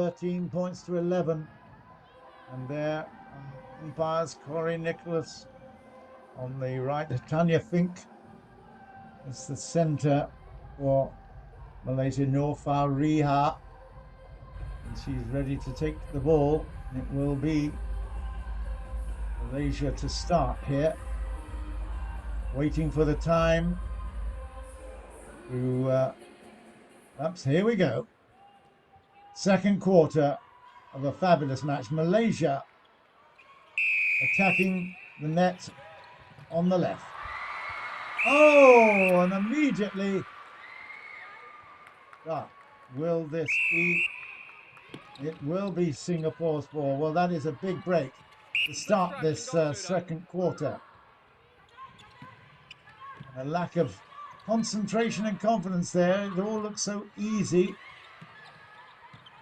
13 points to 11. And there, umpires Corey Nicholas on the right. Tanya Fink is the centre for Malaysia. Norfa Riha. And she's ready to take the ball. It will be Malaysia to start here. Waiting for the time to ups. Here we go. Second quarter of a fabulous match. Malaysia attacking the net on the left. Oh, and immediately, will this be? It will be Singapore's ball. Well, that is a big break to start this second quarter. A lack of concentration and confidence there. It all looks so easy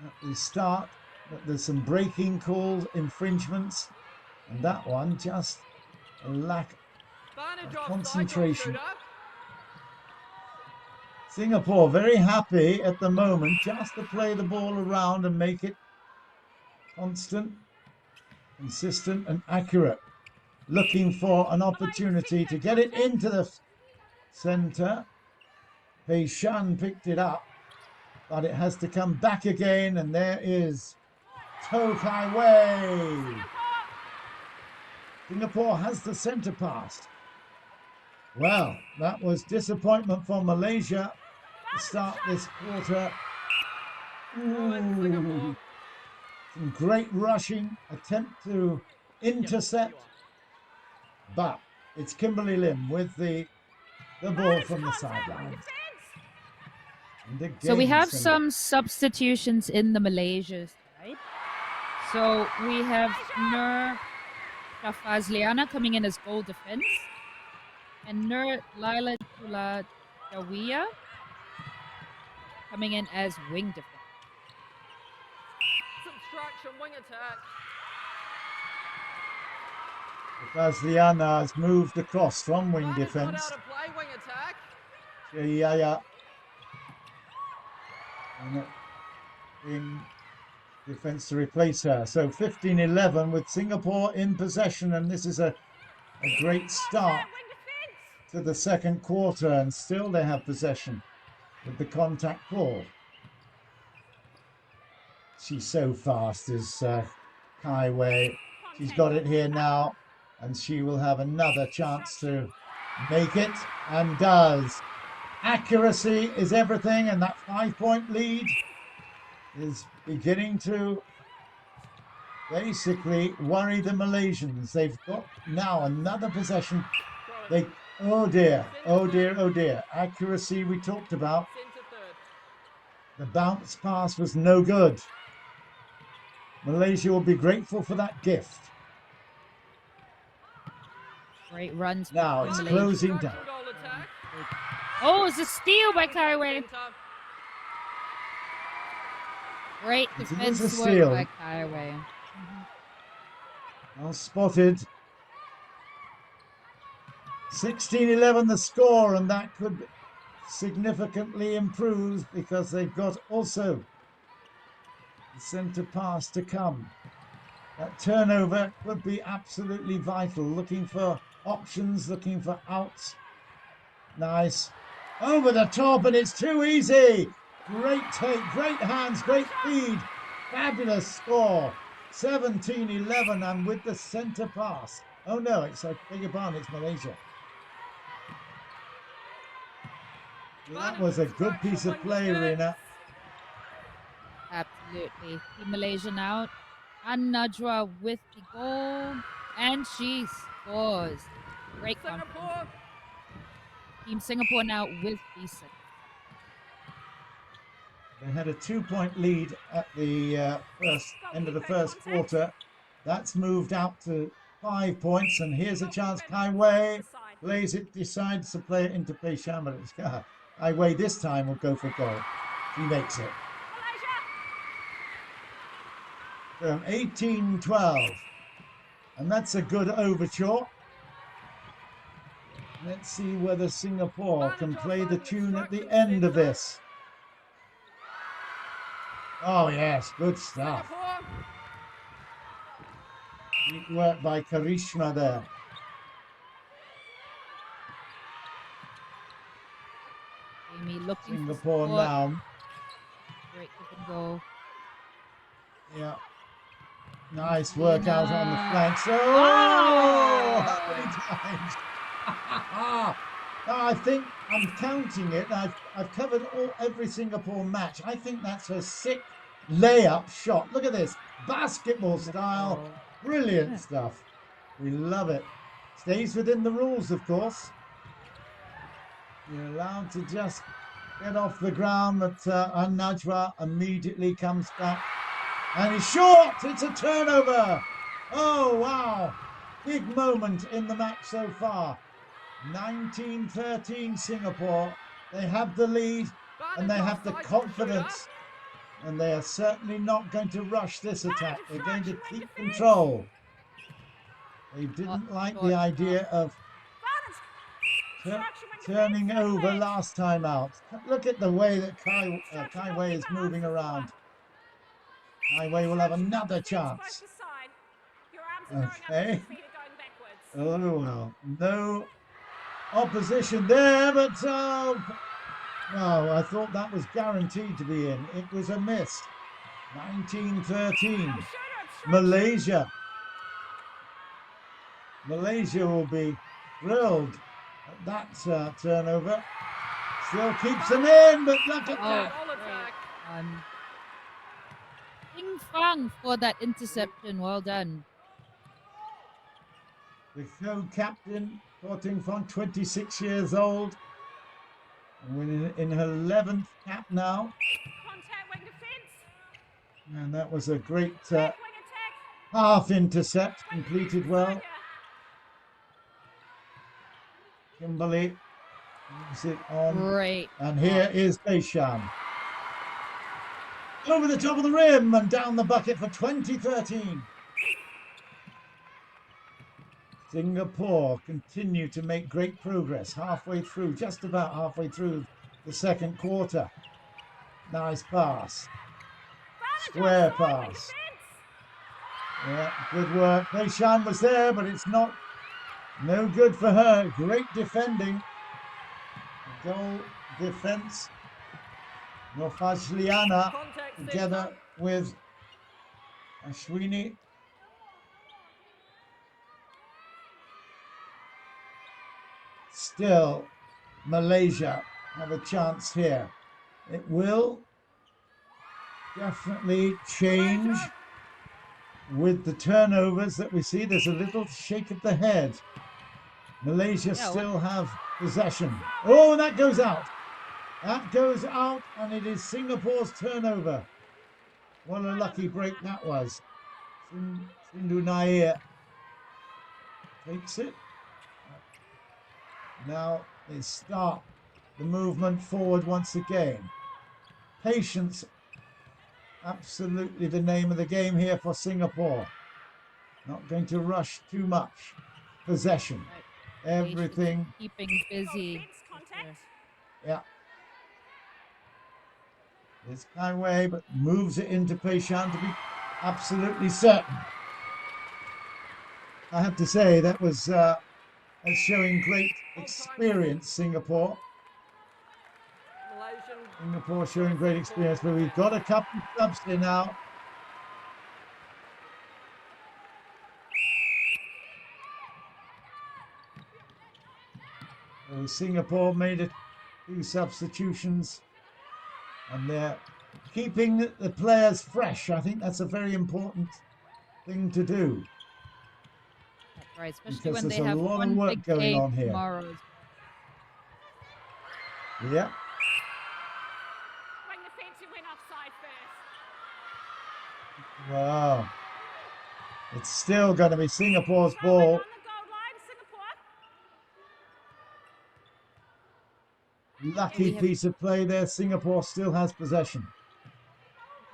at the start, but there's some breaking calls, infringements, and that one just a lack of concentration. Singapore very happy at the moment just to play the ball around and make it constant, consistent and accurate. Looking for an opportunity to get it into the centre. Pei Shan picked it up, but it has to come back again, and there is To Kai Wei. Singapore has the centre pass. Well, that was disappointment for Malaysia to start this quarter. Ooh. Some great rushing, attempt to intercept, but it's Kimberly Lim with the ball from the sidelines. So we have some substitutions in the Malaysia side. So we have Nur Shafazliana coming in as goal defense, and Nur Laila Tula Jawiya coming in as wing defense. Subtraction, wing attack. Shafazliana has moved across from wing defense. Wing attack. Jayaya in defense to replace her. So 15-11 with Singapore in possession, and this is a great start to the second quarter, and still they have possession with the contact call. She's so fast, is Kai Wei. She's got it here now, and she will have another chance to make it, and does. Accuracy is everything, and that 5-point lead is beginning to basically worry the Malaysians. They've got now another possession. Oh dear. Accuracy we talked about. The bounce pass was no good. Malaysia will be grateful for that gift. Great runs. Now it's closing down. Oh, it's a steal by Kai Wei. Great defense work by Kai Wei. Well spotted. 16-11 the score, and that could significantly improve because they've got also the centre pass to come. That turnover would be absolutely vital. Looking for options, looking for outs. Nice. Over the top, and it's too easy. Great take, great hands, great feed. Fabulous score. 17-11, and with the centre pass. Oh no, it's a bigger pardon, it's Malaysia. That was a good piece of play, Rina. Absolutely. Team Malaysia now. And Najwa with the goal. And she scores. Great confidence. Team Singapore now with the set. They had a 2-point lead at the end of the first quarter. That's moved out to 5 points, and here's a chance. Kai Wei plays it, decides to play it into Pei Shan, but it's Kai Wei this time will go for goal. He makes it. 18-12, and that's a good overture. Let's see whether Singapore can play the tune at the end of this. Oh, yes, good stuff. Singapore. Neat work by Karishma there. Amy looking Singapore for support. now. Great give and go. Yeah. Nice work out on the flanks. Oh, Oh! how many times? No, I think I'm counting it. I've covered every Singapore match. I think that's her sixth layup shot. Look at this. Basketball style. Brilliant stuff. We love it. Stays within the rules, of course. You're allowed to just get off the ground, but Najwa immediately comes back. And he's short. It's a turnover. Oh, wow. Big moment in the match so far. 19-13 Singapore. They have the lead and they have the confidence. And they are certainly not going to rush this attack. They're going to keep control. They didn't like the idea of turning over last time out. Look at the way that Kai Wei is moving around. Kai Wei will have another chance. Okay. Oh, well, no opposition there, but no, I thought that was guaranteed to be in. It was a miss. 19-13. Malaysia. Malaysia will be thrilled at that turnover. Still keeps them in, but look at that. Ping Fang for that interception. Well done. The co-captain, Ting Fang, 26 years old. And in her 11th cap now. And that was a great half intercept, completed well. Kimberly moves it on. Great. And here is Beishan. Over the top of the rim and down the bucket for 20-13. Singapore continue to make great progress halfway through, just about halfway through the second quarter. Nice pass. Square pass. Yeah, good work. Beishan was there, but it's no good for her. Great defending. Goal defense. Nofajliana together with Ashwini. Still, Malaysia have a chance here. It will definitely change with the turnovers that we see. There's a little shake of the head. Malaysia still have possession. Oh, and that goes out. That goes out, and it is Singapore's turnover. What a lucky break that was. Sindhu Nair takes it. Now they start the movement forward once again. Patience, absolutely the name of the game here for Singapore. Not going to rush too much. Possession. Everything. Keeping busy. Yeah. It's Kai Wei, but moves it into Beishan to be absolutely certain. I have to say that was showing great experience, Singapore. Singapore showing great experience, but we've got a couple of subs here now. So Singapore made a few substitutions, and they're keeping the players fresh. I think that's a very important thing to do. That's right, especially because when there's they have a lot one of work big going game on here. tomorrow. Yeah. Bring the fence, went offside first. Wow. It's still going to be Singapore's ball. On the goal line, Singapore. Lucky piece of play there. Singapore still has possession.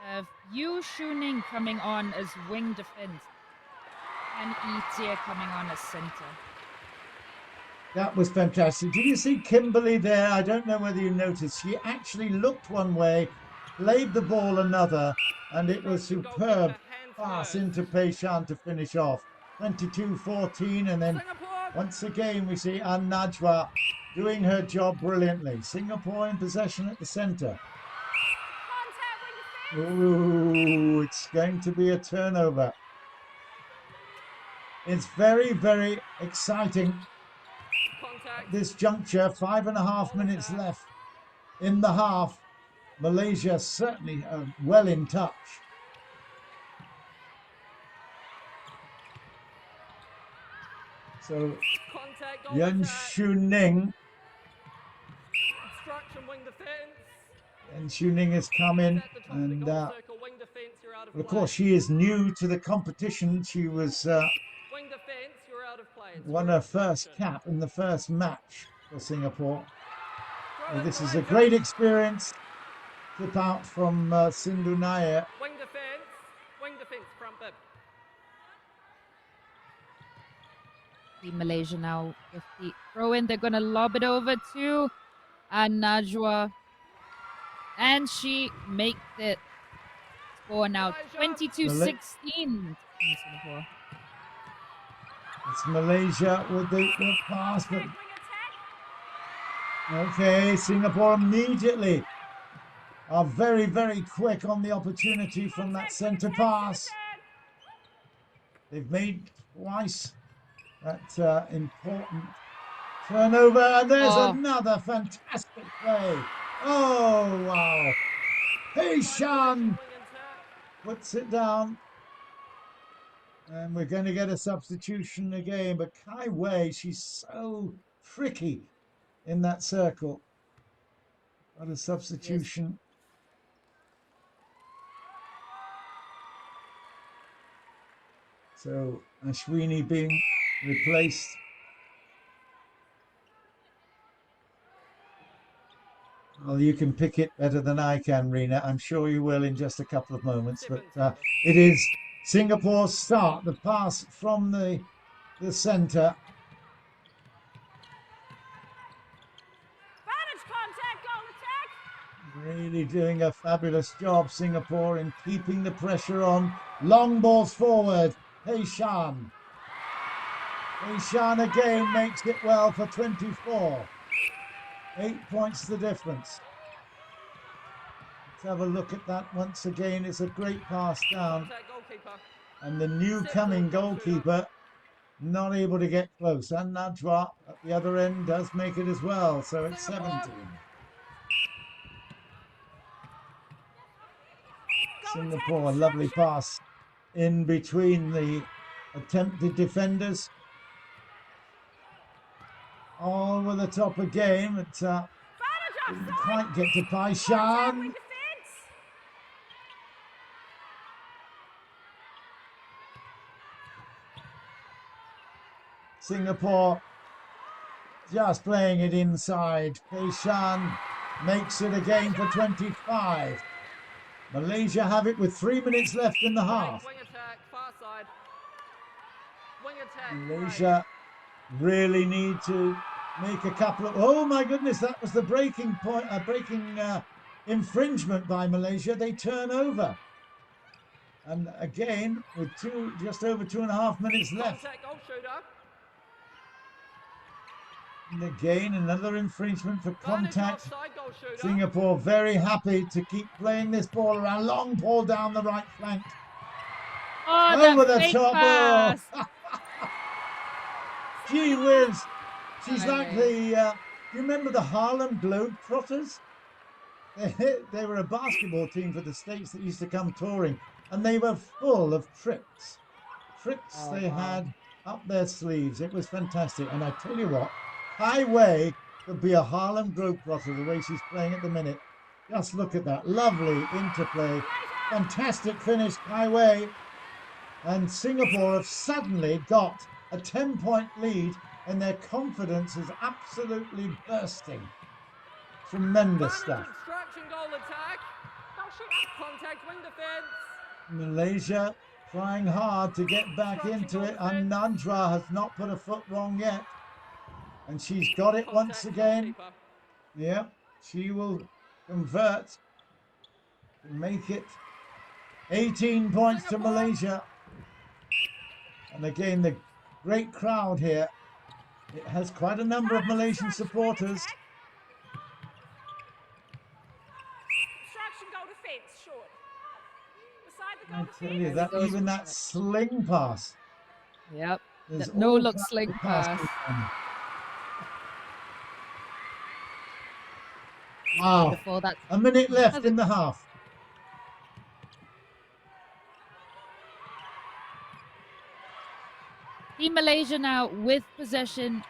We have Yu Shuning coming on as wing defense, and Itia coming on as center. That was fantastic. Did you see Kimberly there? I don't know whether you noticed. She actually looked one way played the ball another, and it was Instruction, superb goalkeeper, hands pass first. into Pei Shan to finish off. 22-14, and then Singapore. once again we see An Najwa doing her job brilliantly. Singapore in possession at the centre. Contact wing defence. Ooh, it's going to be a turnover. It's very, very exciting Contact. at this juncture. 5.5 minutes left in the half. Malaysia certainly well in touch. So Contact, goal Yan attack. Shuning, Instruction, wing defence. Yan Shuning has come in, At the top of the and goal circle, wing defence, you're out of of play. course she is new to the competition. She was Wing defence, you're out of play. It's won your her first instruction. cap in the first match for Singapore. Throw it This is a right great up. experience. Tip out from Sindhu Nair. Wing defence, front bib. Team Malaysia now with the throw in. They're going to lob it over to An Najwa. And she makes it. Score now 22-16. Team Singapore. It's Malaysia with the pass, but Wing attack. okay, Singapore immediately are very, very quick on the opportunity from that centre pass. They've made twice that important turnover, and there's another fantastic play. Oh, wow. Pei Shan Wing attack. puts it down. And we're going to get a substitution again, but Kai Wei, she's so tricky in that circle. What a substitution. So Ashwini being replaced. Well, you can pick it better than I can, Rena. I'm sure you will in just a couple of moments. But it is Singapore's start. The pass from the centre. Vantage contact, goal attack. Really doing a fabulous job, Singapore, in keeping the pressure on. Long balls forward. Pei Shan. Pei Shan again makes it well for 24. 8 points the difference. Let's have a look at that once again. It's a great pass down. Contact, goalkeeper. And the new coming goalkeeper not able to get close. And Najwa at the other end does make it as well. So it's 17. Singapore, a lovely pass in between the attempted defenders. Over the top again, but didn't quite get to Pei Shan. Singapore just playing it inside. Pei Shan makes it again for 25. Malaysia have it with 3 minutes left in the half. Wing attack, far side. Wing attack. Malaysia really need to make a couple of... Oh my goodness, that was the breaking point, infringement by Malaysia. They turn over. And again, with just over 2.5 minutes left. Contact, goal shooter. And again, another infringement for contact. Offside, goal shooter. Singapore very happy to keep playing this ball around. Long ball down the right flank. Oh, Over the fake top. pass. Oh. Gee whiz. She's Aye, like aye. the... you remember the Harlem Globetrotters? They were a basketball team for the States that used to come touring. And they were full of tricks. Tricks they had up their sleeves. It was fantastic. And I tell you what, Kai Wei could be a Harlem Globetrotter the way she's playing at the minute. Just look at that. Lovely interplay. Fantastic finish, Kai Wei. And Singapore have suddenly got a 10-point lead and their confidence is absolutely bursting. Tremendous stuff. Instruction, goal attack. Goal shooter. Contact, wing defence. Malaysia trying hard to get back into it, and Najwa has not put a foot wrong yet. And she's got it once Contact, again. goalkeeper. Yeah, she will convert. make it 18 points to Malaysia. And again, the great crowd here. It has quite a number of Malaysian supporters. Obstruction, goal defence, short. Beside the I goal tell you, defence. that even that sling pass. Yep. There's That no all look kinds sling of pass. passing on. Wow. Before that. A minute left in the half. Team Malaysia now with possession.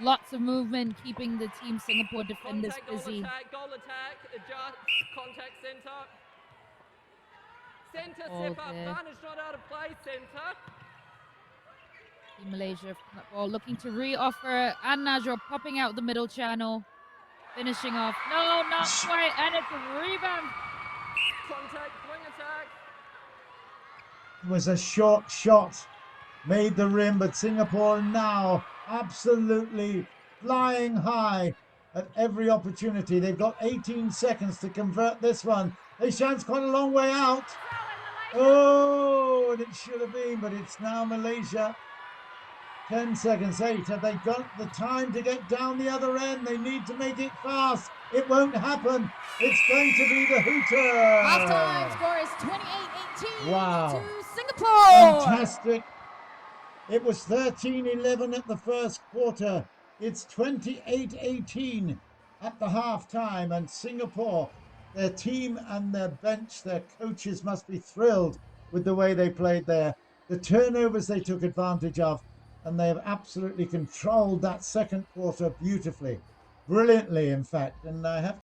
Lots of movement, keeping the Team Singapore defenders Contact, busy. goal attack, adjust, contact centre. Centre, Ball step up, there. Vantage not out of play, centre. Team Malaysia from that ball looking to re-offer. And Najra popping out the middle channel. Finishing off. No, not quite. And it's a rebound. Contact, wing attack. It was a short shot. Made the rim, but Singapore now absolutely flying high at every opportunity. They've got 18 seconds to convert this one. They chance quite a long way out. Oh, and it should have been, but it's now Malaysia. 10 seconds, 8. Have they got the time to get down the other end? They need to make it fast. It won't happen. It's going to be the hooter. Halftime score is 28-18 Wow. to Singapore. Fantastic. It was 13-11 at the first quarter. It's 28-18 at the halftime, and Singapore, their team and their bench, their coaches must be thrilled with the way they played there. The turnovers they took advantage of, and they have absolutely controlled that second quarter beautifully, brilliantly, in fact. And I have